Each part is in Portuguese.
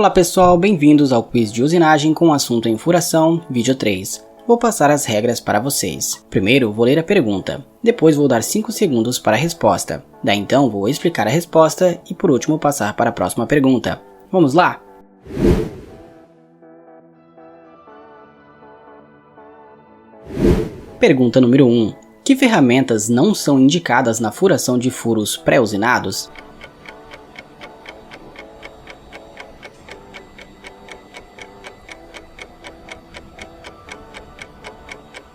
Olá pessoal, bem-vindos ao quiz de usinagem com o assunto em furação, vídeo 3. Vou passar as regras para vocês. Primeiro vou ler a pergunta, depois vou dar 5 segundos para a resposta. Daí então vou explicar a resposta e por último passar para a próxima pergunta. Vamos lá? Pergunta número 1. Que ferramentas não são indicadas na furação de furos pré-usinados?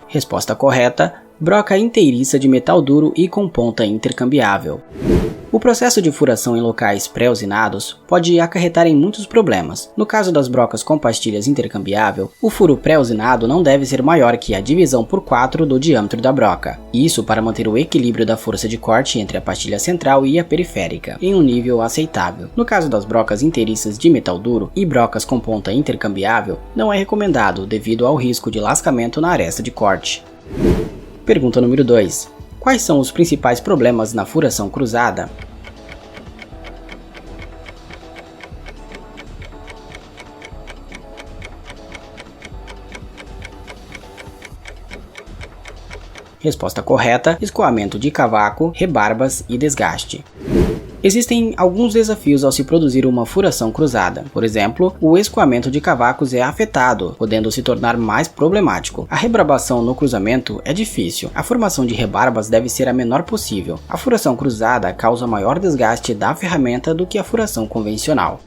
Resposta correta: broca inteiriça de metal duro e com ponta intercambiável. O processo de furação em locais pré-usinados pode acarretar em muitos problemas. No caso das brocas com pastilhas intercambiável, o furo pré-usinado não deve ser maior que a divisão por 4 do diâmetro da broca. Isso para manter o equilíbrio da força de corte entre a pastilha central e a periférica, em um nível aceitável. No caso das brocas inteiriças de metal duro e brocas com ponta intercambiável, não é recomendado devido ao risco de lascamento na aresta de corte. Pergunta número 2. Quais são os principais problemas na furação cruzada? Resposta correta: escoamento de cavaco, rebarbas e desgaste. Existem alguns desafios ao se produzir uma furação cruzada. Por exemplo, o escoamento de cavacos é afetado, podendo se tornar mais problemático. A rebarbação no cruzamento é difícil. A formação de rebarbas deve ser a menor possível. A furação cruzada causa maior desgaste da ferramenta do que a furação convencional.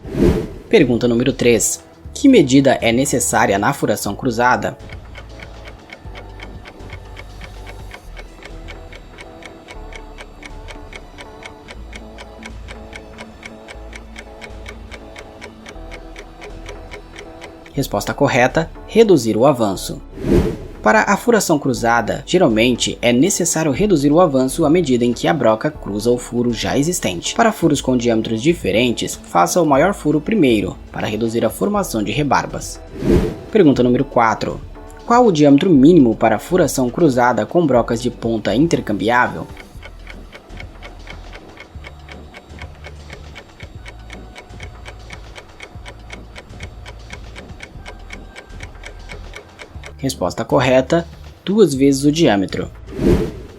Pergunta número 3. Que medida é necessária na furação cruzada? Resposta correta: reduzir o avanço. Para a furação cruzada, geralmente é necessário reduzir o avanço à medida em que a broca cruza o furo já existente. Para furos com diâmetros diferentes, faça o maior furo primeiro, para reduzir a formação de rebarbas. Pergunta número 4. Qual o diâmetro mínimo para a furação cruzada com brocas de ponta intercambiável? Resposta correta: 2 vezes o diâmetro.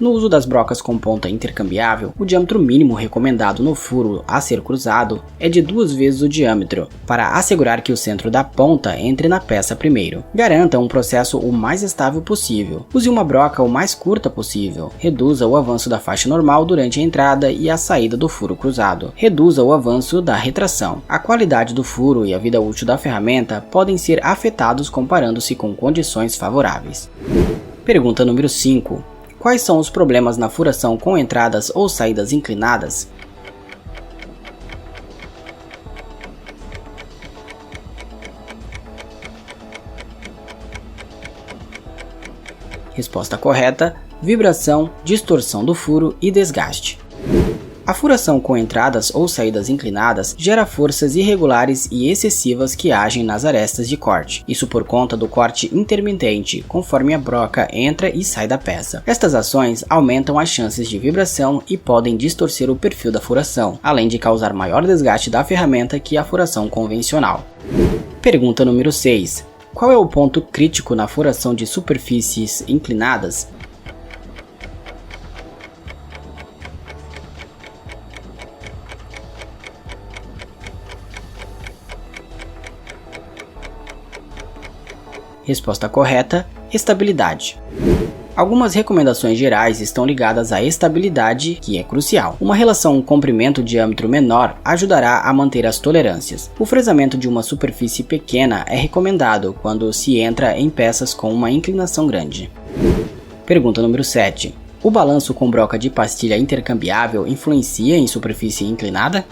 No uso das brocas com ponta intercambiável, o diâmetro mínimo recomendado no furo a ser cruzado é de 2 vezes o diâmetro, para assegurar que o centro da ponta entre na peça primeiro. Garanta um processo o mais estável possível. Use uma broca o mais curta possível. Reduza o avanço da faixa normal durante a entrada e a saída do furo cruzado. Reduza o avanço da retração. A qualidade do furo e a vida útil da ferramenta podem ser afetados comparando-se com condições favoráveis. Pergunta número 5. Quais são os problemas na furação com entradas ou saídas inclinadas? Resposta correta: vibração, distorção do furo e desgaste. A furação com entradas ou saídas inclinadas gera forças irregulares e excessivas que agem nas arestas de corte, isso por conta do corte intermitente, conforme a broca entra e sai da peça. Estas ações aumentam as chances de vibração e podem distorcer o perfil da furação, além de causar maior desgaste da ferramenta que a furação convencional. Pergunta número 6. Qual é o ponto crítico na furação de superfícies inclinadas? Resposta correta: estabilidade. Algumas recomendações gerais estão ligadas à estabilidade, que é crucial. Uma relação comprimento-diâmetro menor ajudará a manter as tolerâncias. O fresamento de uma superfície pequena é recomendado quando se entra em peças com uma inclinação grande. Pergunta número 7. O balanço com broca de pastilha intercambiável influencia em superfície inclinada?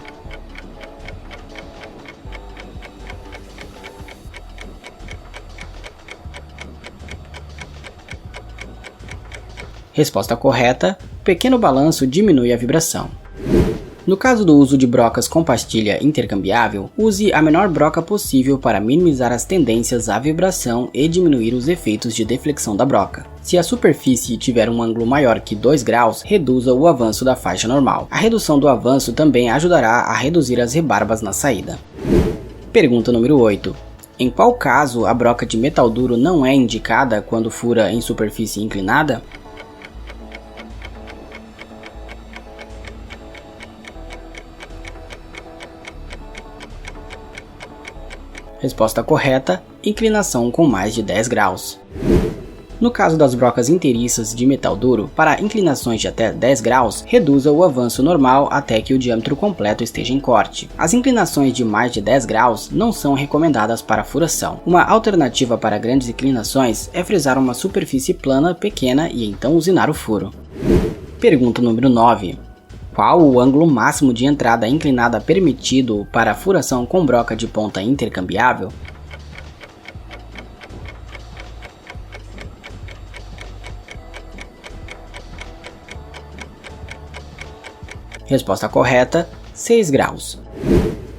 Resposta correta: pequeno balanço diminui a vibração. No caso do uso de brocas com pastilha intercambiável, use a menor broca possível para minimizar as tendências à vibração e diminuir os efeitos de deflexão da broca. Se a superfície tiver um ângulo maior que 2 graus, reduza o avanço da faixa normal. A redução do avanço também ajudará a reduzir as rebarbas na saída. Pergunta número 8. Em qual caso a broca de metal duro não é indicada quando fura em superfície inclinada? Resposta correta: inclinação com mais de 10 graus. No caso das brocas inteiriças de metal duro, para inclinações de até 10 graus, reduza o avanço normal até que o diâmetro completo esteja em corte. As inclinações de mais de 10 graus não são recomendadas para furação. Uma alternativa para grandes inclinações é frisar uma superfície plana pequena e então usinar o furo. Pergunta número 9. Qual o ângulo máximo de entrada inclinada permitido para furação com broca de ponta intercambiável? Resposta correta: 6 graus.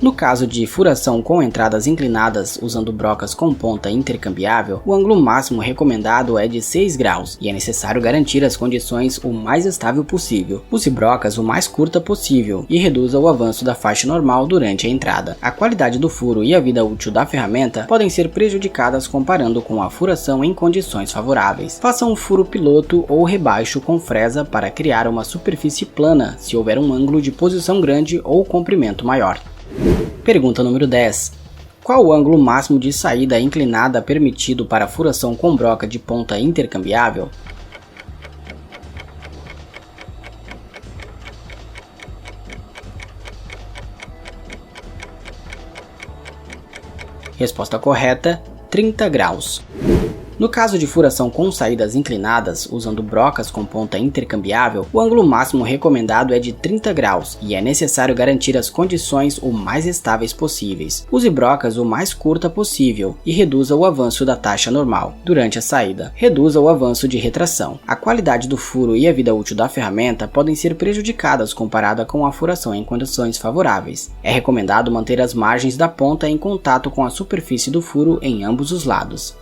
No caso de furação com entradas inclinadas usando brocas com ponta intercambiável, o ângulo máximo recomendado é de 6 graus e é necessário garantir as condições o mais estável possível. Use brocas o mais curta possível e reduza o avanço da faixa normal durante a entrada. A qualidade do furo e a vida útil da ferramenta podem ser prejudicadas comparando com a furação em condições favoráveis. Faça um furo piloto ou rebaixo com fresa para criar uma superfície plana se houver um ângulo de posição grande ou comprimento maior. Pergunta número 10. Qual o ângulo máximo de saída inclinada permitido para furação com broca de ponta intercambiável? Resposta correta: 30 graus. No caso de furação com saídas inclinadas, usando brocas com ponta intercambiável, o ângulo máximo recomendado é de 30 graus e é necessário garantir as condições o mais estáveis possíveis. Use brocas o mais curta possível e reduza o avanço da taxa normal. Durante a saída, reduza o avanço de retração. A qualidade do furo e a vida útil da ferramenta podem ser prejudicadas comparada com a furação em condições favoráveis. É recomendado manter as margens da ponta em contato com a superfície do furo em ambos os lados.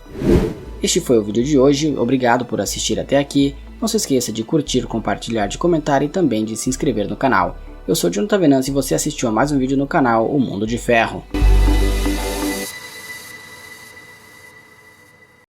Este foi o vídeo de hoje, obrigado por assistir até aqui, não se esqueça de curtir, compartilhar, de comentar e também de se inscrever no canal. Eu sou Jonathan Venâncio e você assistiu a mais um vídeo no canal O Mundo de Ferro.